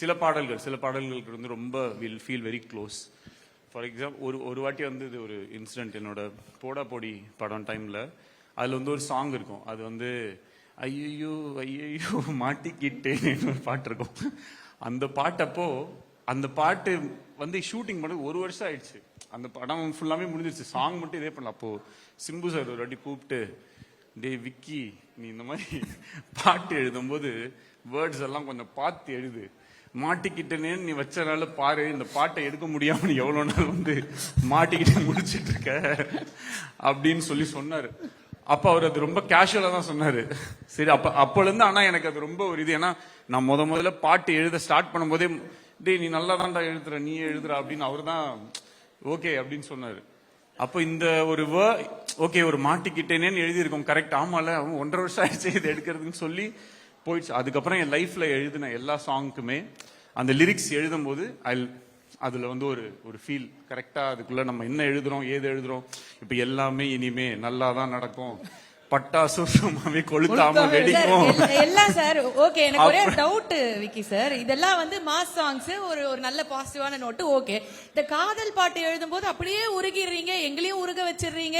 சில பாடல்களுக்கு வந்து ரொம்ப will feel very close. For example ஒரு வாட்டி வந்து இது ஒரு இன்சிடென்ட் என்னோட போடா போடி படம் டைமில் அதில் வந்து ஒரு சாங் இருக்கும். அது வந்து ஐயோ ஐயோ மாட்டிக்கிட்டேன்னு ஒரு பாட்டு இருக்கும். அந்த பாட்டு வந்து ஷூட்டிங் பண்ணது 1 வருஷம் ஆயிடுச்சு. அந்த படம் ஃபுல்லாமே முடிஞ்சிருச்சு. சாங் மட்டும் இதே பண்ணல. அப்போ சிம்பு சார் ஒரு வாட்டி கூப்பிட்டு, டே விக்கி, நீ இந்த மாதிரி பாட்டு எழுதும்போது வேர்ட்ஸ் எல்லாம் கொஞ்சம் பார்த்து எழுது, மாட்டிக்கிட்டேன்னு நீ வச்சனால பாரு, இந்த பாட்டை எடுக்க முடியாம நீ எவ்வளவு நாள் வந்து மாட்டிக்கிட்டு முடிச்சிட்டு இருக்க அப்படின்னு சொல்லி சொன்னாரு. அப்ப அவர் அது ரொம்ப கேஷுவலா தான் சொன்னாரு. சரி, அப்பல இருந்து ஆனா எனக்கு அது ரொம்ப ஒரு இது. ஏன்னா நான் முதல்ல பாட்டு எழுத ஸ்டார்ட் பண்ணும்போதே, டே நீ நல்லா தான்டா எழுதுற, நீ எழுதுற அப்படின்னு அவர் தான் ஓகே அப்படின்னு சொன்னாரு. அப்போ இந்த ஒரு ஓகே ஒரு மாட்டிக்கிட்டேனேன்னு எழுதியிருக்கோம். கரெக்ட், ஆமால, அவன் 1.5 வருஷம் ஆயிடுச்சு இது எடுக்கிறதுன்னு சொல்லி போயிடுச்சு. அதுக்கப்புறம் என் லைஃப்ல எழுதின எல்லா சாங்குக்குமே அந்த லிரிக்ஸ் எழுதும் போது அதுல வந்து ஒரு ஃபீல் கரெக்டா, அதுக்குள்ள நம்ம என்ன எழுதுறோம், ஏது எழுதுறோம், இப்ப எல்லாமே இனிமே நல்லா தான் நடக்கும், பட்டாசு சும்மாவே கொளுத்தாம வெடிக்கும் எல்லாம் சார். ஓகே, எனக்கு ஒரே டவுட் விக்கி சார், இதெல்லாம் வந்து மாஸ் சாங்ஸ், ஒரு நல்ல பாசிட்டிவான நோட்டு. ஓகே, இந்த காதல் பாட்டு எழுதும் போது அப்படியே உருகிடுறீங்க, எங்களையும் உருக வச்சிடுறீங்க.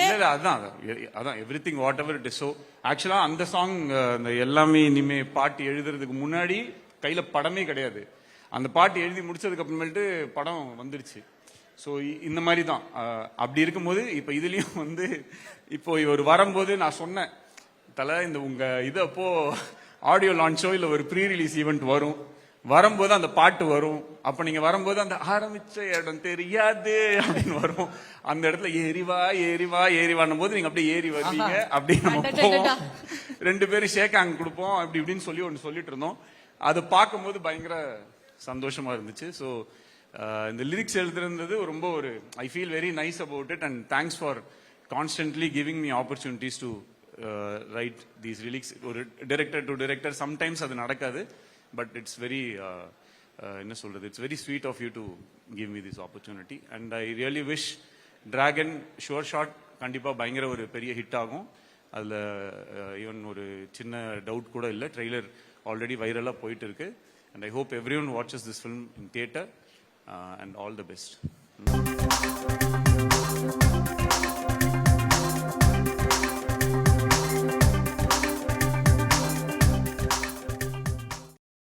அதான் everything what ever it is. So ஆக்சுவலா அந்த சாங், அந்த எல்லாமே இனிமே பாட்டு எழுதுறதுக்கு முன்னாடி கையில படமே கிடையாது. அந்த பாட்டு எழுதி முடிச்சதுக்கு அப்புறமேட்டு படம் வந்துருச்சு. ஸோ இந்த மாதிரி தான். அப்படி இருக்கும்போது இப்போ இதுலயும் வந்து இப்போ இவர் வரும்போது நான் சொன்னேன், தலை இந்த உங்க இது அப்போ ஆடியோ லான்ச்சோ இல்லை ஒரு ப்ரீ ரிலீஸ் ஈவெண்ட் வரும்போது அந்த பாட்டு வரும். அப்ப நீங்க வரும்போது அந்த ஆரம்பிச்ச இடம் தெரியாது அப்படின்னு வரும். அந்த இடத்துல ஏறிவான்னும் போது நீங்க அப்படியே ஏறி வருவீங்க. அப்படி நம்ம போவோம், 2 பேரும் ஷேக் ஹேண்ட் கொடுப்போம், அப்படி இப்படின்னு சொல்லி ஒன்று சொல்லிட்டு இருந்தோம். அதை பார்க்கும்போது பயங்கர சந்தோஷமா இருந்துச்சு. ஸோ இந்த லிரிக்ஸ் எழுதுறது ரொம்ப I feel very nice about it. And thanks for constantly giving me opportunities to write these lyrics. ஒரு டைரக்டர் டு டைரக்டர் சம்டைம்ஸ் அது நடக்காது. பட் இட்ஸ் வெரி என்ன சொல்றது, it's very sweet of you to give me this opportunity. And I really wish Dragon sure shot கண்டிப்பா பயங்கர ஒரு பெரிய hit ஆகும். அதுல ஈவன் ஒரு சின்ன டவுட் கூட இல்லை. ட்ரெய்லர் ஆல்ரெடி வைரலா போயிட்டு இருக்கு. And I hope everyone watches this film in theater, and all the best.